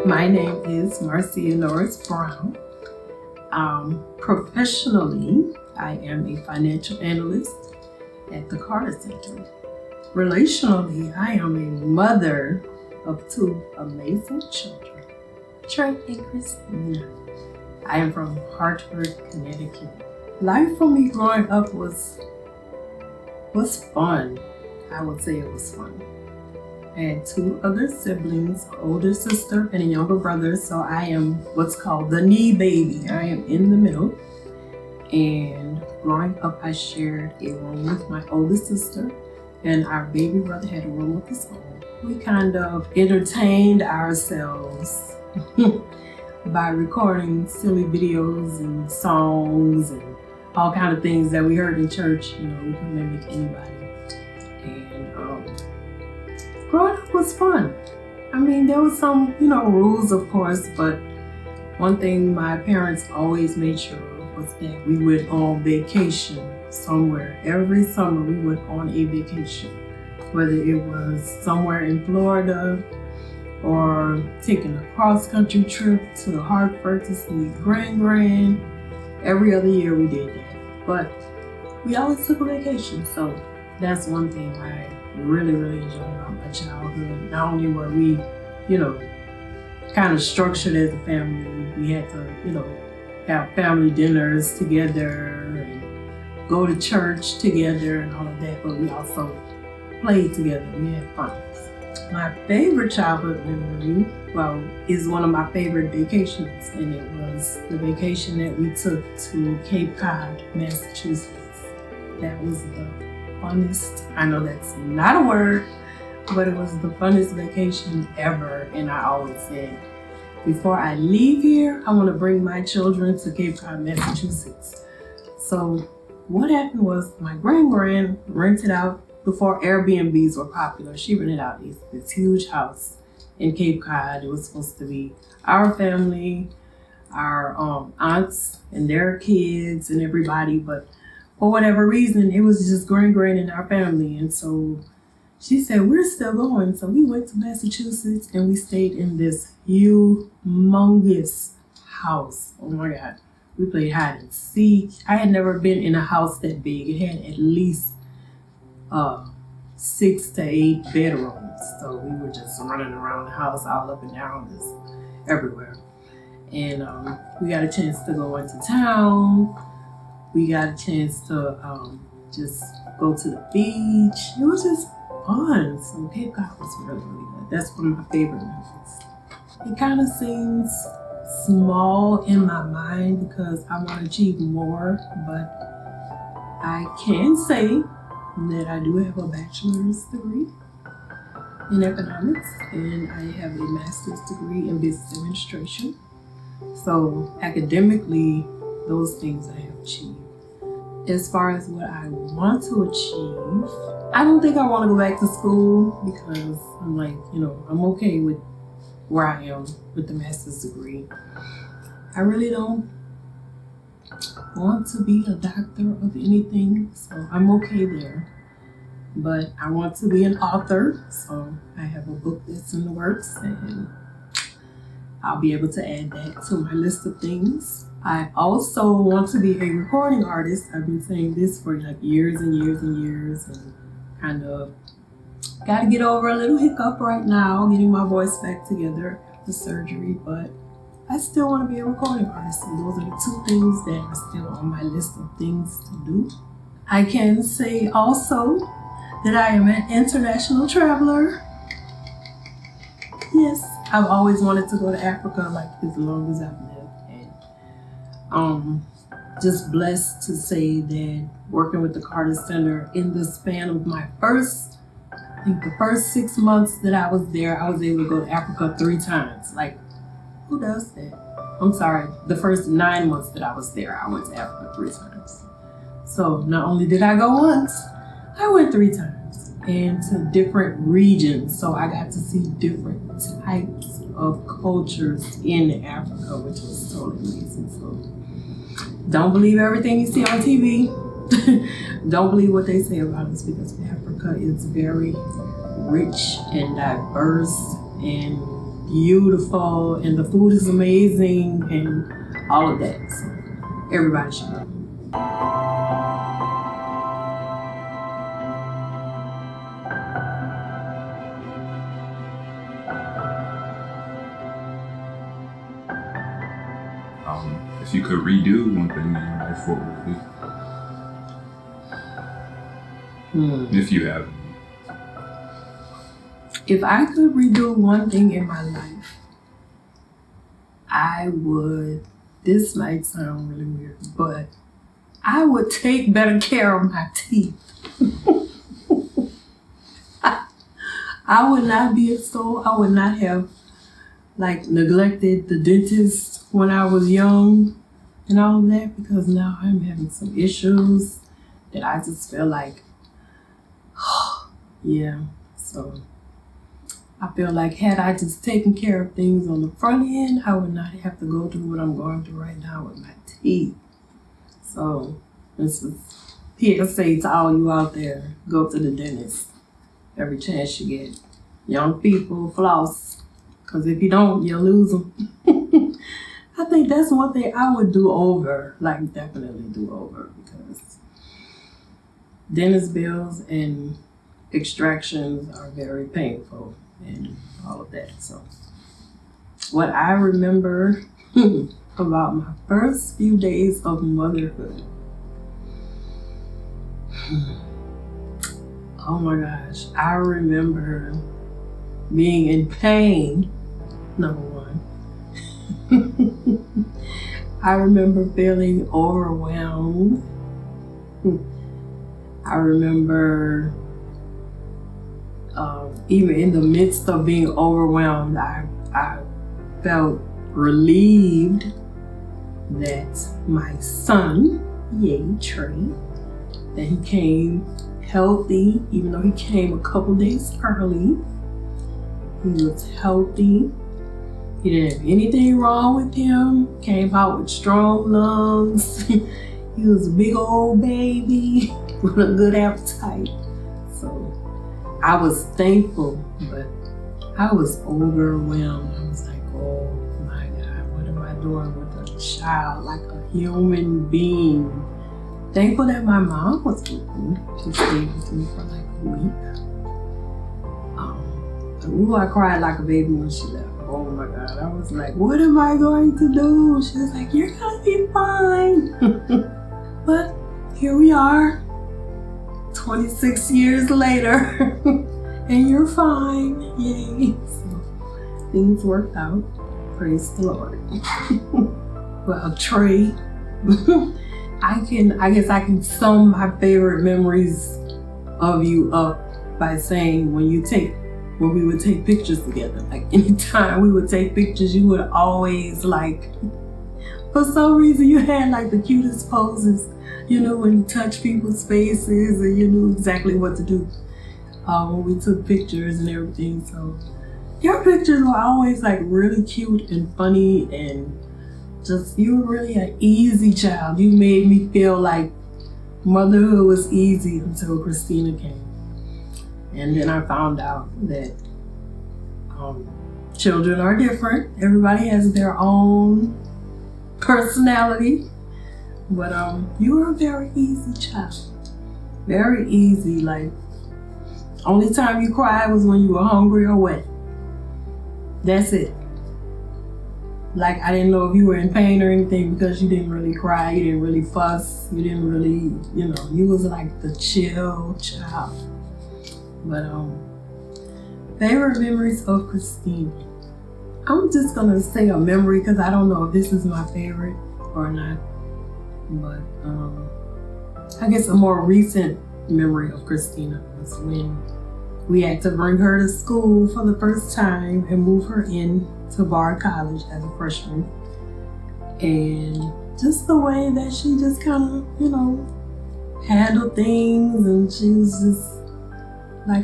My name is Marcia Norris Brown. Professionally, I am a financial analyst at the Carter Center. Relationally, I am a mother of two amazing children, Trey and Christina. I am from Hartford, Connecticut. Life for me growing up was fun. I would say it was fun. I had two other siblings, an older sister and a younger brother, so I am what's called the knee baby. I am in the middle. And growing up, I shared a room with my older sister, and our baby brother had a room of his own. We kind of entertained ourselves by recording silly videos and songs and all kind of things that we heard in church. We can mimic anybody. Growing up was fun. I mean, there was some, rules, of course, but one thing my parents always made sure of was that we went on vacation somewhere. Every summer we went on a vacation, whether it was somewhere in Florida or taking a cross-country trip to Hartford to see Grand. Every other year we did that, but we always took a vacation, so that's one thing I really enjoyed about my childhood. Not only were we, kind of structured as a family, we had to, have family dinners together and go to church together and all of that, but we also played together. We had fun. My favorite childhood memory, is one of my favorite vacations, and it was the vacation that we took to Cape Cod, Massachusetts. That was the funnest, I know that's not a word, but it was the funnest vacation ever. And I always said, before I leave here, I want to bring my children to Cape Cod, Massachusetts. So what happened was my grand rented out, before Airbnbs were popular, she rented out this huge house in Cape Cod. It was supposed to be our family, our aunts and their kids and everybody, but for whatever reason, it was just grand in our family. And so she said, we're still going. So we went to Massachusetts and we stayed in this humongous house. Oh my God. We played hide and seek. I had never been in a house that big. It had at least 6 to 8 bedrooms. So we were just running around the house, all up and down, just everywhere. And we got a chance to go into town. We got a chance to just go to the beach. It was just fun. So Cape Cod was really good. That's one of my favorite memories. It kind of seems small in my mind because I want to achieve more, but I can say that I do have a bachelor's degree in economics, and I have a master's degree in business administration. So academically, those things I have achieved. As far as what I want to achieve, I don't think I want to go back to school because I'm like, I'm okay with where I am with the master's degree. I really don't want to be a doctor of anything, so I'm okay there. But I want to be an author, so I have a book that's in the works, and I'll be able to add that to my list of things. I also want to be a recording artist. I've been saying this for years and kind of got to get over a little hiccup right now, getting my voice back together after surgery, but I still want to be a recording artist. And those are the two things that are still on my list of things to do. I can say also that I am an international traveler. Yes, I've always wanted to go to Africa as long as I've lived. Just blessed to say that working with the Carter Center in the span of my the first 6 months that I was there, I was able to go to Africa 3 times. Who does that? I'm sorry, the first 9 months that I was there, I went to Africa 3 times. So not only did I go once, I went 3 times, and to different regions. So I got to see different types of cultures in Africa, which was totally amazing. So don't believe everything you see on TV. Don't believe what they say about us, because Africa is very rich and diverse, and beautiful and the food is amazing and all of that. So everybody should go. If you could redo one thing in your life, what would it be? If you have. If I could redo one thing in my life, I would, this might sound really weird, but I would take better care of my teeth. I would not have neglected the dentist when I was young and all of that, because now I'm having some issues that I just feel like, yeah, so I feel like had I just taken care of things on the front end, I would not have to go through what I'm going through right now with my teeth. So this is PSA to all you out there, go to the dentist every chance you get. Young people, floss, because if you don't, you'll lose them. I think that's one thing I would do over, definitely do over, because dentist bills and extractions are very painful and all of that. So what I remember about my first few days of motherhood, oh my gosh, I remember being in pain, number one. I remember feeling overwhelmed. I remember even in the midst of being overwhelmed, I felt relieved that my son, Trey, that he came healthy, even though he came a couple days early. He was healthy. He didn't have anything wrong with him. Came out with strong lungs. He was a big old baby with a good appetite. So I was thankful, but I was overwhelmed. I was like, oh my God, what am I doing with a child, like a human being? Thankful that my mom was with me. She stayed with me for like a week. I cried like a baby when she left. Oh my God, I was like, what am I going to do? She was like, you're gonna be fine. But here we are, 26 years later, and you're fine, yay. So things worked out, praise the Lord. Well, Trey, I guess I can sum my favorite memories of you up by saying when we would take pictures together. Like anytime we would take pictures, you would always for some reason you had the cutest poses, when you touch people's faces and you knew exactly what to do when we took pictures and everything. So your pictures were always really cute and funny, and just, you were really an easy child. You made me feel like motherhood was easy until Christina came. And then I found out that children are different. Everybody has their own personality. But you were a very easy child. Very easy. Only time you cried was when you were hungry or wet. That's it. I didn't know if you were in pain or anything, because you didn't really cry, you didn't really fuss, you didn't really, you was the chill child. But favorite memories of Christina. I'm just gonna say a memory because I don't know if this is my favorite or not. But I guess a more recent memory of Christina was when we had to bring her to school for the first time and move her in to Bard College as a freshman. And just the way that she just kind of, handled things, and she was just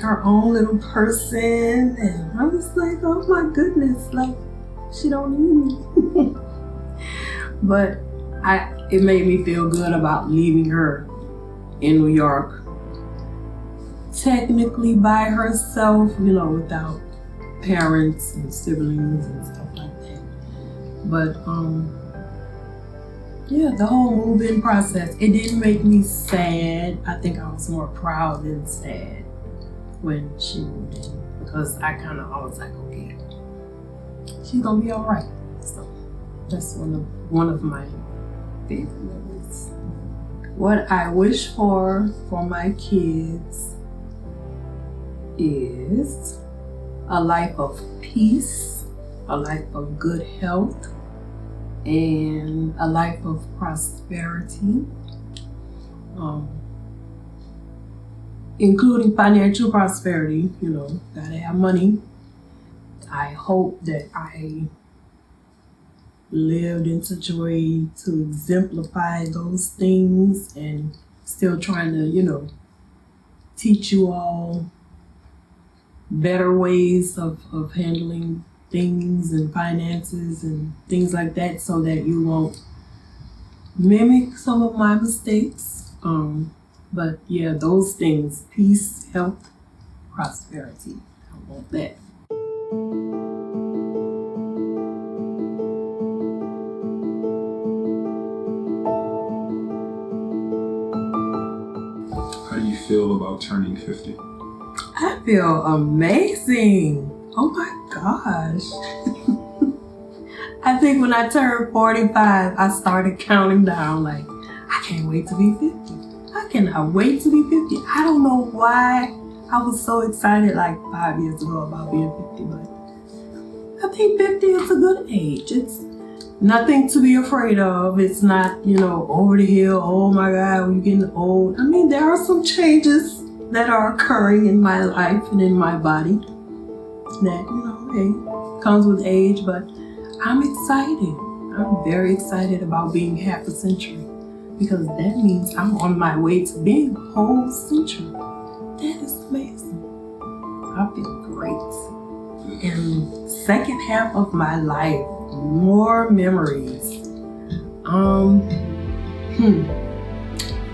her own little person, and I was like, oh my goodness, she don't need me. But it made me feel good about leaving her in New York, technically by herself, without parents and siblings and stuff like that. But yeah, the whole moving process, it didn't make me sad. I think I was more proud than sad when she moved in, because I kind of always like, okay, she's gonna be all right. So that's one of my favorite memories. What I wish for my kids is a life of peace, a life of good health, and a life of prosperity, including financial prosperity. You know, gotta have money. I hope that I lived in such a way to exemplify those things, and still trying to, you know, teach you all better ways of handling things and finances and things like that, so that you won't mimic some of my mistakes. But yeah, those things: peace, health, prosperity. I want that. How do you feel about turning 50? I feel amazing. Oh my gosh. I think when I turned 45, I started counting down like, I can't wait to be 50. I cannot wait to be 50. I don't know why I was so excited like 5 years ago about being 50, but I think 50 is a good age. It's nothing to be afraid of. It's not, you know, over the hill. Oh my God, we're getting old. I mean, there are some changes that are occurring in my life and in my body that, you know, hey, comes with age, but I'm excited. I'm very excited about being half a century, because that means I'm on my way to being a whole century. That is amazing. I feel great. And second half of my life, more memories.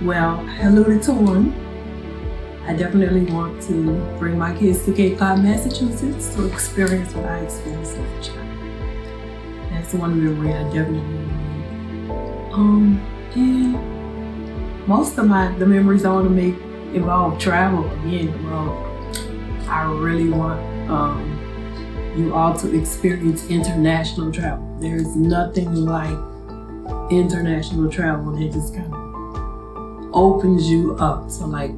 Well, I alluded to one. I definitely want to bring my kids to Cape Cod, Massachusetts to experience what I experienced as a child. That's one memory I definitely want. And most of the memories I want to make involve travel again. Well, I really want you all to experience international travel. There's nothing like international travel that just kind of opens you up. So like,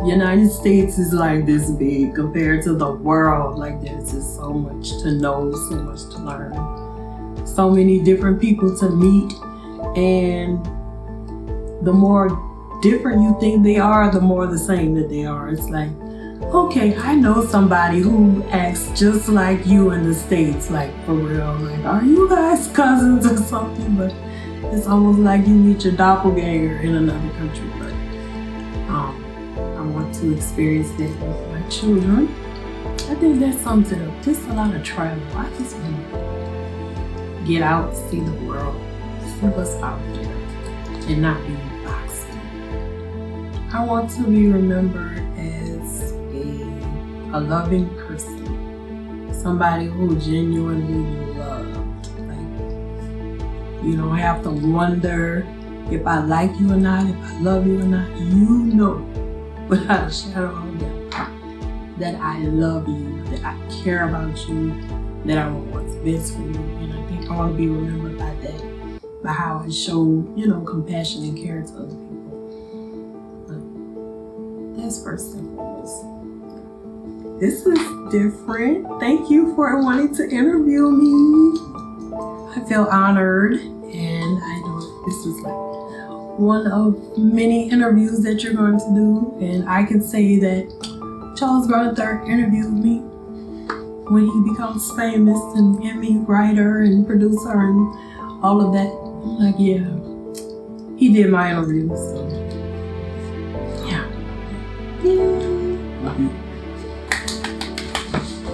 United States is like this big compared to the world. Like, there's just so much to know, so much to learn, so many different people to meet, and the more different you think they are, the more the same that they are. It's like, okay, I know somebody who acts just like you in the States, like for real. Like, are you guys cousins or something? But it's almost like you meet your doppelganger in another country. But I want to experience that with my children. I think that sums it up. Just a lot of travel. I just want to get out, see the world, see what's out there, and not be boxed in. I want to be remembered as a loving person, somebody who genuinely loved. Like, you don't have to wonder if I like you or not, if I love you or not. You know, without a shadow of a doubt, that I love you, that I care about you, that I want what's best for you. And I think I want to be remembered by that, by how I show, you know, compassion and care to other people. But that's first and foremost. This is different. Thank you for wanting to interview me. I feel honored, and I know this is like one of many interviews that you're going to do, and I can say that Charles Rutherford interviewed me when he becomes famous and Emmy writer and producer and all of that. I'm like, yeah, he did my interview, so yeah. Love you.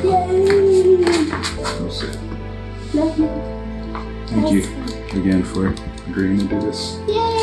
Yay! That's it. Love you. Thank you again for agreeing to do this. Yay!